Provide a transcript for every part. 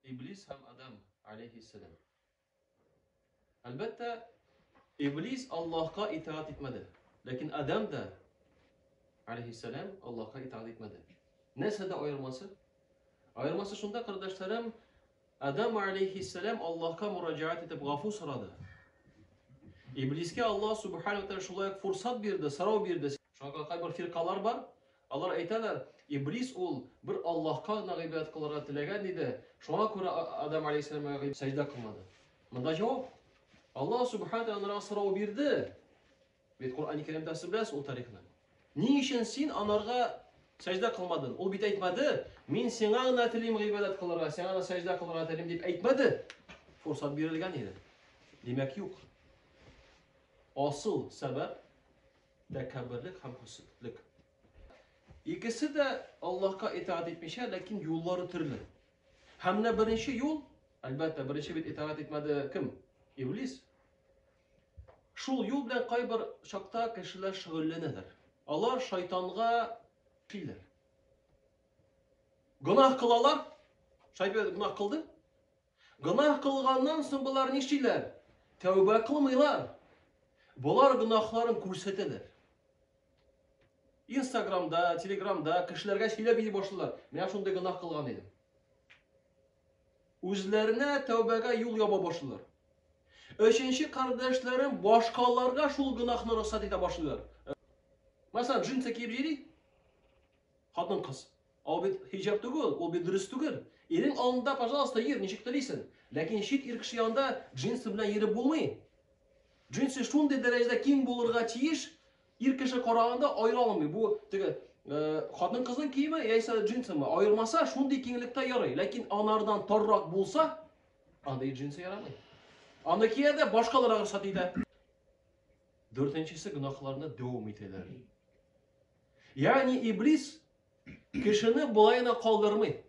İblis hem Adam aleyhisselam. Elbette İblis Allah'a itaat etmedi. Lakin Adam da aleyhisselam Allah'a itaat etmedi. Neyse de ayırması? Ayırması şunda kardeşlerim, Adam aleyhisselam Allah'a müracaat edip gafur soradı. İbliske Allah subhanahu wa ta'ala şulay fırsat birdi, sırav birdi. Şuna kadar bir firkalar var. Allah aytalar, İblis ol bir Allah'a ibadet kılara tilagan dedi. Şuna göre Adam aleyhisselam'a secde kılmadı. Bunda cevap, Allah subhanahu wa ta'ala sırav birdi. Ve Kur'an-ı Kerim'de siz o tarihine. Niçin sen onlara secde kılmadın? O bit aytmadı. Men sana tilim ibadet kılara, sana secde kılara tilim deyip aytmadı. Fırsat verilgan edi. Demek yok. Asıl sebep tekabbürlük hem hüsnlük. İkisi de Allah'a itaat etmişler, lakin yolları türlü. Hem de birinci yol, elbette birinci bit itaat etmedi kim? İblis. Şul yol bilen kay bir şakta kişiler şüghullanırlar. Onlar şeytanga fiiller. Günah kılalar, şeytan günah kıldı. Günah kılgandan sonra bunlar ne işler? Tövbe kılmıyorlar. Bunlar günahlarını ko'rsatadilar. Instagram'da, Telegram'da kişilerge söylep iyi başladılar. Men şunday günah kılgan edim. Özlerine tövbege yol yapa başladılar. Üçüncü kardeşlerim başkalarga şul günahını ruhsat ete başladılar. Mesela jinsa kiyip jeydi. Kadın kız. O bir hicab tugul, o bir dürüst tugul. Erin alnında pожалуйста yer, nechik tileysin. Lakin şit irkishi yanında jinsi bilen yeri bulmay. Jinsi şunday derecede keng bo'lirga tiyish, irkishi qaraganda ayıra olmay. Bu kadın kızın kiyimi yaysa jinsimi ayırmasa şunday kenglikte yaray. Lakin anardan torroq bo'lsa, anday jinsi yaramay. Andaki yerde başkaları ruhsat ete. Dördüncüsü günahlarına devam eteler. Yani iblis kişini bulayına kaldırmay.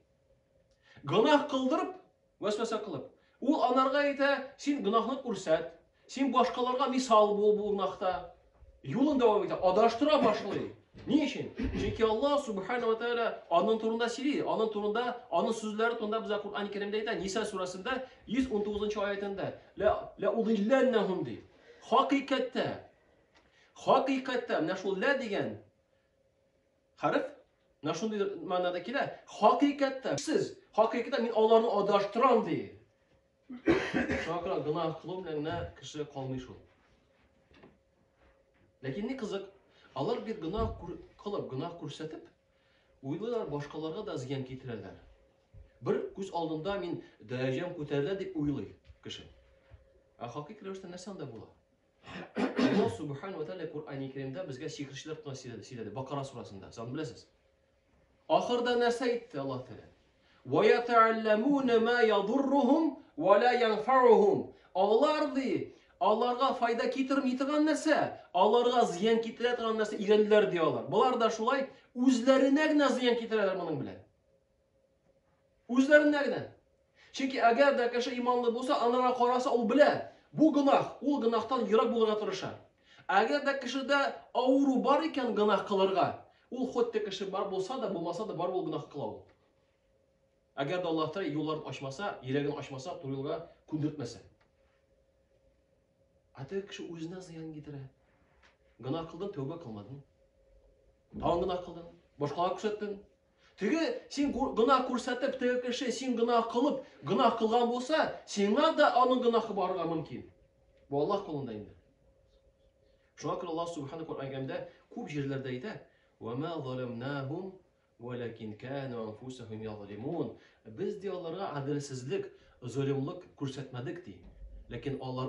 Günah kıldırıp, vesvese kılıp. O anarga ete, sen günahını ko'rsat, sen başkalarga misal bol bu günahta. Yolun devam ete, adaştıra başlayı. Niçin? Çünkü Allah subhanahu wa ta'ala anın turunda sili, anın turunda, anın sözleri turunda bize Kur'an-ı Kerim'de ete, Nisa surasında 119. ayetinde la udillennahum deyip. Hakikatte, ne şu la degen harf, ne şu manadakiler, hakikatte, siz, hakikatte men onlarni adaştıram deyip. Şuna günah kılım ne kişi kalmış ol. Lakin ne kızık, onlar bir günah kılıp, günah ko'rsatib, o'ylaylar başkalarga da ziyan keltiradilar. Bir ko'z oldimda men darajam ko'tariladi deb o'ylaydi kishi. Haqiqiy ravishda narsa unda bo'ladi. Allah subhanahu wa ta'ala Kur'an-ı Kerim'de bizga sehrchilar to'g'risida so'yladi. Baqara surasida. Siz bilasiz. Oxirida narsa aytdi Alloh taolo. Wa yata'allamuna ma yadurruhum wa la yanfa'uhum. Allah'a fayda keltirmaydigan narsa, Allah'a ziyan keltiradigan narsa o'rgandilar diyorlar. Bular da shulay o'zlarinagina ziyan keltiradilar buning bilan. O'zlarinagina. Chunki agar da kishi iymonli bo'lsa, onlara qarasa u bilan bu gunoh, u gunohdan yiroq bo'lishga tirishar. Agar da kishida avru bor ekan gunoh qilarga, u xuddi kishi bor bo'lsa da, bo'lmasa da bor bo'l gunoh qiladi. Agar da Alloh taolo yo'llarni ochmasa, yuragini ochmasa, to'g'riga ko'ndirtmasa. Ata kishi o'zina ziyon keltiradi. Gunoh qilding, tavba qilmading. Tong gunoh qilding, boshqalarga ko'rsatding. Tüge sen günah ko'rsatib, tüge kishi sen günah qilib, günah qilgan bo'lsa, senga da onun günahı borga mumkin. Bu Allah qo'lida endi. Shuna ko'ra Allah subhanahu wa ta'ala ko'p yerlarda aytadi: "Va ma zalamnahum walakin kanu anfusuhum yazlimun." Biz diyorlarga adalsizlik, zulmlik ko'rsatmadik deydi. Lakin onlar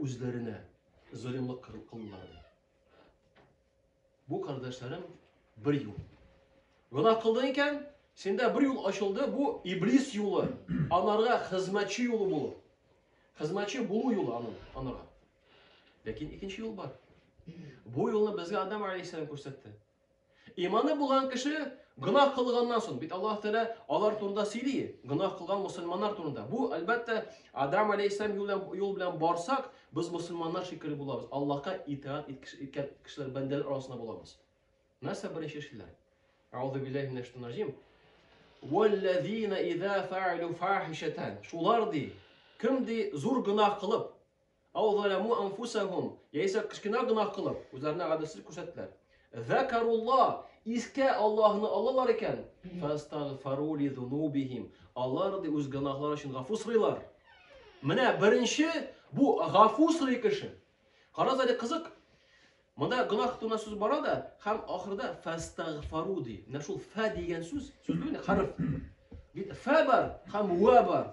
o'zlarine zulmlik qildilar. Bu kardeşlerim bir yol. Günah kıldığınken sende bir yol açıldı, bu iblis yolu. Onlara hizmetçi yolu bulu. Hizmetçi bulu yolu onlara. Lakin ikinci yol var. Bu yolunu bizge Adam aleyhisselam ko'rsatdi. İmanı bulan kişi günah kılgandan sonra, bit Allah Teala alar turunda siliyi, günah kılgan Müslümanlar turunda. Bu elbette Adam aleyhisselam yol bilen barsak, biz Müslümanlar şekeri bulamız. Allah'a itaat etken kişiler bendeler arasında bulamız. Nasıl birinci şeyler? Euzu billahi mineşşeytanirracim. وَالَّذ۪ينَ اِذَا فَعَلُوا فَاحِشَةً Şular di. Kim di zor günah kılıp اَوْ ظَلَمُوا أَنْفُسَهُمْ Yaysa kışkına günah kılıp üzerine adaletsizlik gösterdiler. ذَكَرُوا İske Allah'ını Allah'lar iken فَاسْتَغْفَرُوا لِذُنُوبِهِمْ Allah di öz günahlar için gafur sıraylar. Mine birinci bu gafur sırayı kişi. Karaz hadi kızık. Mında günah kıtığına söz bara da hem ahırda فَاسْتَغْفَرُوا di. Ne şul fe diyen söz değil mi? Harf. Bir fe var hem ve var.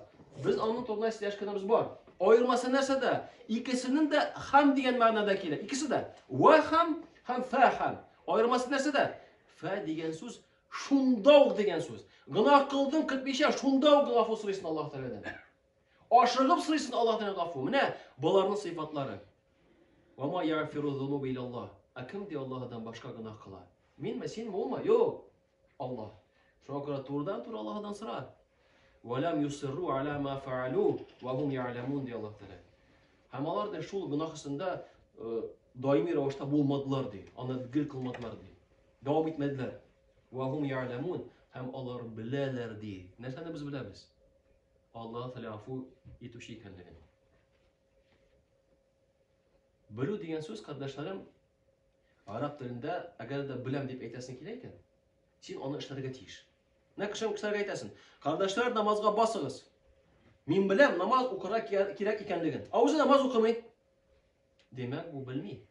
Biz onun topuna ihtiyaçlarımız var. Ayırması neyse de ikisinin de hem diyen manadakiler. İkisi de ve hem fe hem. Ayırması neyse de fe diyen söz şundağ diyen söz. Günah kıldın 45'e şundağ gafur sırasın Allah Teala'dan. Aşırılıp sırasın Allah Teala'dan gafur. Ne? Bunların sıfatları. وَمَا يَعْفِرُ الذُّنُوبِ اِلَى اللّٰهِ Kim diye Allah'dan başka günah kılar? Min mi? Sin mi? Olma? Yok. Allah. Şuna göre turdan tur Allah'dan sıra. وَلَمْ يُسِرُّوا عَلَى مَا فَعَلُوا وَهُمْ يَعْلَمُونَ diye Allah Teala. Hem onlar da şu günahısında daimi ravaşta bulmadılar diye. Anladıgır kılmadılar diye. Devam etmediler. وَهُمْ يَعْلَمُونَ Hem onlar bilerler diye. Nereden de biz biliriz? Allah Teala afu etuşi kendini. Bilu diyen söz kardeşlerim Arap dilinde eğer de bilem deyip eytesin kileyken sen onu işlerine tiyiş. Ne kışım kışlarga eytesin. Kardeşler namazga basınız. Min bilem namaz okura kirek ikenligin. Avuzu namaz okumayın. Demek bu bilmeyi.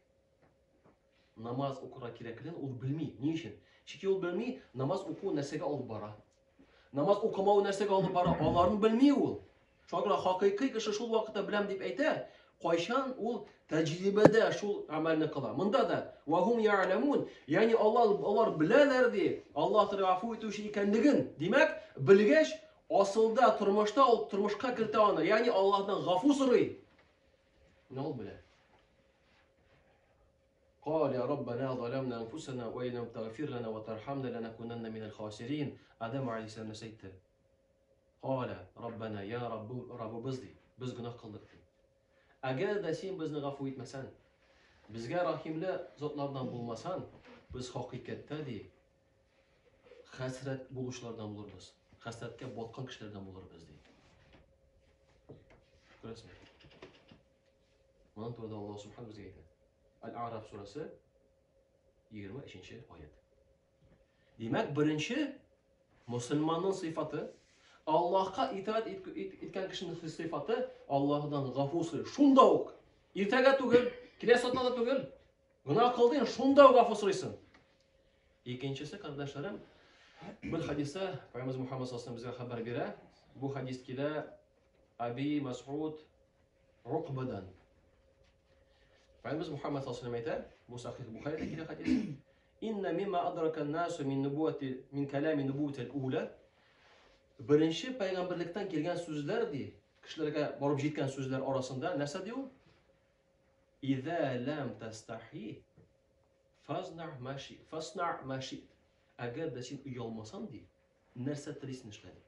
Namaz okura kirekliğin ol bilmeyi. Niçin? Çünkü ol bilmeyi namaz oku nesege alıp bara. Namaz okuma nesege alıp bara. Allah'ın bilmeyi ol. Şuna hakiki kişi şu vakitte bilem deyip eyte. Koyşan ol tecrübede şu amelini kılar. Mında da وَهُمْ يَعْلَمُونَ Yani Allah bilerler diye Allah tarafı etuşu ikendigin. Demek bilgeç asılda turmuşka kirtağını yani Allah'tan gafur sırrı. Ne ol bile? قال يا ربنا ظلمنا أنفسنا وإن لم تغفر لنا وترحمنا لنكونن من الخاسرين Adem Aleyhisselam neseytti. قال ربنا يا رب biz günah kıldık. Eğer de sen bizni gafur etmesen, bizge rahimli zatlardan bulmasan, biz hakikatte de hasret buluşlardan buluruz. Hasretke botkan kişilerden buluruz diye. Görüyorsun. Bundan sonra Allah Subhanahu bize ayet. Al-A'raf suresi 22. ayet. Demek birinci Müslümanın sıfatı Allah'a itaat etken kişinin sıfatı Allah'dan gafur sırrı. Şunda ok. İrtega tugul, kinesatla da tugul. Günah kıldın, şunda gafur sırrısın. İkincisi kardeşlerim, bir hadise Peygamber Muhammed sallallahu aleyhi ve sellem bize haber verir. Bu hadis kile Abi Mas'ud Uqba'dan. Peygamber Muhammed sallallahu aleyhi ve sellem bu Sahih Bukhari'de kile hadis. İnne mimma adrakan nasu min kelami nubuvetil ula birinci peygamberlikten gelgen sözler diye kişilerge barıp jetken sözler arasında nese diyor? İza lam tastahi fasna ma şi't. Eğer de sen uyalmasan diye nerse trisini işledi.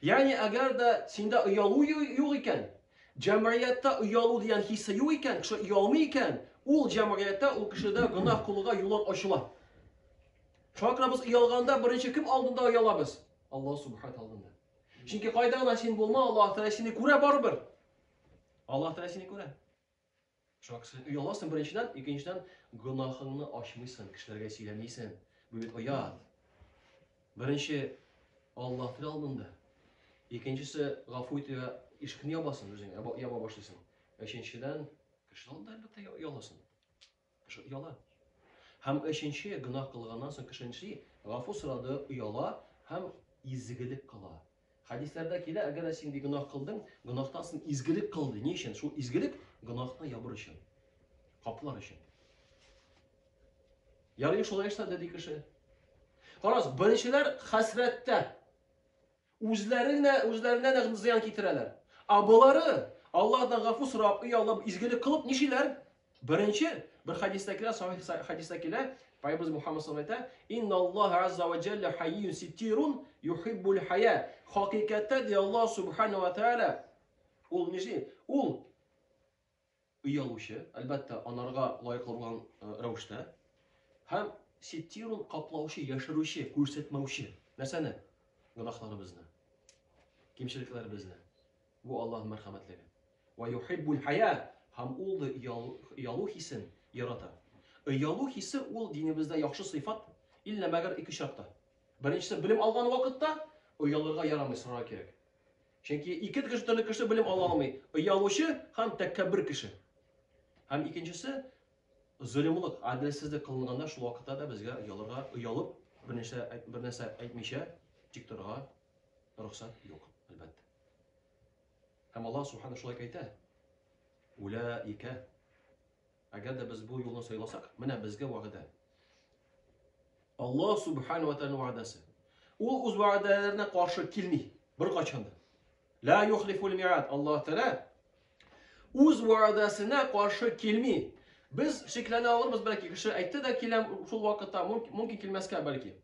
Yani eğer de sende uyalı yok iken, cemiyette uyalı diyen hisse yok iken, kişi uyalmı iken, o cemiyette o kişide günah kuluğa yollar açılar. Şakra biz uyalganda birinci kim aldığında uyalabız? Allah Subhanahu aldığında. Çünkü kaydağına sen bulma Allah Teala seni kure barber. Allah Teala seni kure. Şaksı uyalasın birinciden, ikinciden günahını aşmışsın, kişilerge söylemeysin. Büyük uyal. Birinci Allah Teala aldığında. İkincisi gafur eti ve işkini yapasın özüne, yapa başlasın. Üçüncüden kişi aldığında elbette uyalasın. Kişi uyala. Hem üçüncü günah kılgandan sonra kişi gafur sırada uyala, hem izgilik kıla. Hadislerde kile eğer şimdi günah kıldın, günahtan sonra izgilik kıldı. Niçin? Şu izgilik günahtan yabır için. Kapılar için. Yarın şolay işte dedik kişi. Karas, birinciler hasrette. Üzlerine ziyan getirirler. Abaları Allah'tan gafur sırap, Allah izgilik kılıp nişiler? Birinci, bir hadistekiler, sahih hadistekiler, Peygamber Muhammed sallallahu aleyhi ve sellem İnna Allah azza ve celle hayyun sittirun yuhibbul haya. Hakikatte diye Allah subhanahu ve teala ol nişi? Ol uyaluşu, elbette onlarga layık olan ravuşta. Hem sittirun kaplavuşu, yaşaruşu, görsetmevuşu. Mesela Günahlarımızı, kimçiliklerimizni. Bu Allah'ın merhametleri. Ve yuhibbul haya. Ham ol da iyalu hissin yarata. İyalu hissi ol dinimizde yaxşı sıfat. İlla məgər iki şartda. Birincisi bilim algan vakitte iyalığa yaramay sıra gerek. Çünkü iki türlü kişi bilim alamay. İyalışı hem tekebbür kişi. Hem ikincisi zulümlük, adaletsizlik kılınğanda şu vakitte de bizge iyalığa iyalıp bir нәрсе aytmayşa tik turga ruhsat yok elbette. Hem Allah subhanahu şulay ayta. Ulaika. Agar da biz bu yolunu saylasak, mana bizge va'da. Allah subhanahu wa ta'ala va'dasi. O o'z va'dalarına qarşı kelmay, bir qachanda. La yuxliful mi'ad. Allah Teala o'z va'dasına qarşı kelmay. Biz şeklana alırız belki kişi aytdı da kelem şu vakitte mümkün kelmeske belki.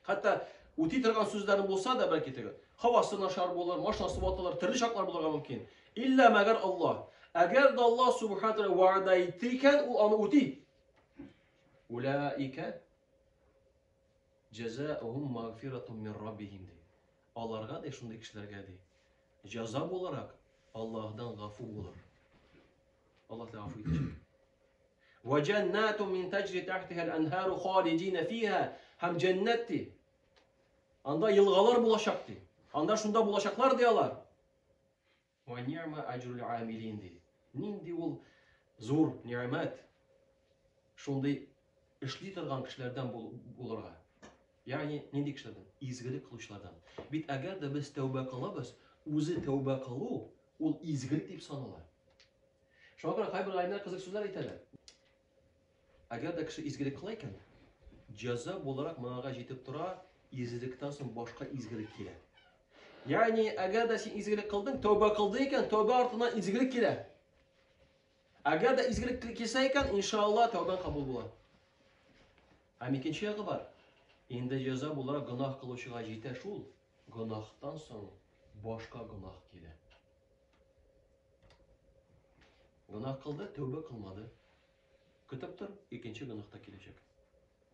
Hatta o'ti turgan so'zlarim bo'lsa da belki tegi. Havası naşar bo'lar, mashinasi botilar, turli shaqlar bo'larga mumkin. İlla magar Allah. Agar da Allah subhanahu wa ta'ala va'da aytgan, u ani o'ti. Ulaika jazaohum magfiratun min rabbihim. Allarga da shunday kishilarga de jazo olarak Allah'dan g'afur bo'lar. Allah da g'afur etecek. Ve cennetun min tecri tahtiha al-anharu khalidina fiha. Hem cennetti. Anda yılgalar bulaşaktı. Anda şunda bulaşaklar diyorlar. Ve ni'me ecrul amilindi. Nindi ol zor nimet. Şunda işli turgan kişilerden bulurga. Yani nindi kişilerden? İzgilik kılışlardan. Bit eğer de biz tevbe kılabız, o'zi tevbe kılu, ol izgilik deyip sanırlar. Şuna kadar kaybır ayınlar kızık sözler iteler. Eğer de kişi izgilik kılayken, ceza olarak managa jetip tura, izgilikten sonra başka izgilik kile. Yani eğer de sen izgilik kıldın, tövbe kıldıyken tövbe ardından izgilik kile. Eğer de izgilik kilseyken inşallah tövben kabul bular. Hem ikinci yağı var. Endi ceza olarak günah kılışıga jete şul, günahtan sonra başka günah kile. Günah kıldı, tövbe kılmadı. Kütüptür, ikinci günahta kilecek.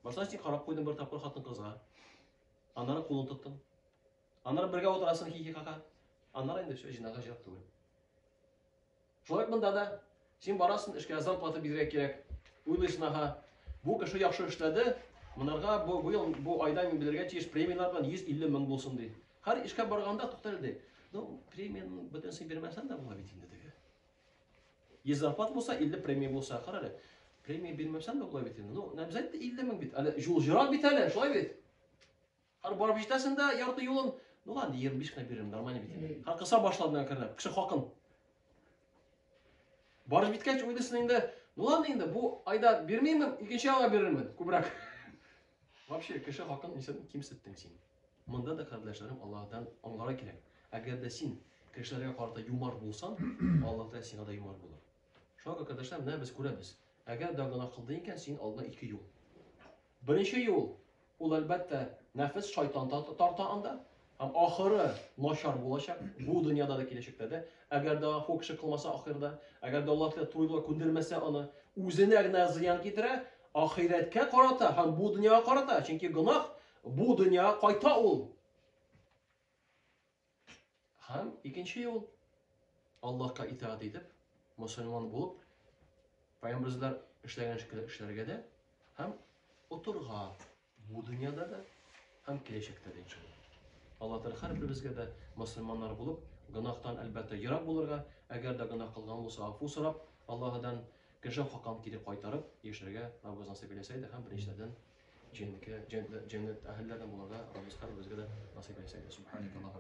Başta sen karab koydun bir tapır hatın kızga. Anları kolun tuttun. Anları birge oturasın hiki kaka. Anları indi şu jinaga jap tuğun. Şolay bunda da sen barasın işke zarpatı bidirek gerek. Uyluysın aha. Bu kişi yaxşı işledi. Bunlarga bu aydan men bilirge çeş premiyalar bilen 150 ming bolsun deydi. Har işke barganda to'xtaldi. No, premiyanın bütün vermesen de bulabilirim dedi. 100 zarpat bolsa 50 premiya bolsa qarara. Premiya vermesen de bulabilirim. No, ne bizde 50 ming bit. Ale jol jiran bit ale, şolay bit. Har barıp jitasin da yartı yolun. No lan 25 kına veririm, normal bit. Har kısa başladığına kadar, kişi hakın. Barış bitkeç uydusun indi. No lan indi bu ayda vermeyeyim, ikinci ayda veririm. Kubrak. Вообще, kişi hakkın insanı kim settin sen? Mında da kardeşlerim Allah'tan onlara gerek. Eğer de sen kişilere karşı yumar bulsan, Allah da sana da yumar bulur. Şu an arkadaşlar ne biz kurabız? Eğer de günah kıldıyken senin aldığına iki yol. Birinci yol, o elbette nefis şeytan tartağında. Hem ahırı naşar bulaşak, bu dünyada da gelecekte de. Eğer de o kişi kılmasa ahirde, eğer de Allah da tuyduğuna kundirmese onu, üzerine ziyan getire, ahiretke karata, hem bu dünyaya karata. Çünkü günah bu dünyaya kayta ol. Hem ikinci yol, Allah'a itaat edip, Müslüman bulup, Peygamberler işleyen işlerge de, hem oturga bu dünyada da, hem gelecekte de inşallah. Allah Teala her birimizge de Müslümanlar bulup, günahtan elbette yirak bulurga, eğer de günah kılgan olsa afu sorap, Allah'dan kişi hakkını gidip kaytarıp, işlerge Rabbimiz nasip etseydi, hem birinçlerden cennet ehillerden bulurga, Rabbimiz her birimizge de nasip etseydi. Subhanallah.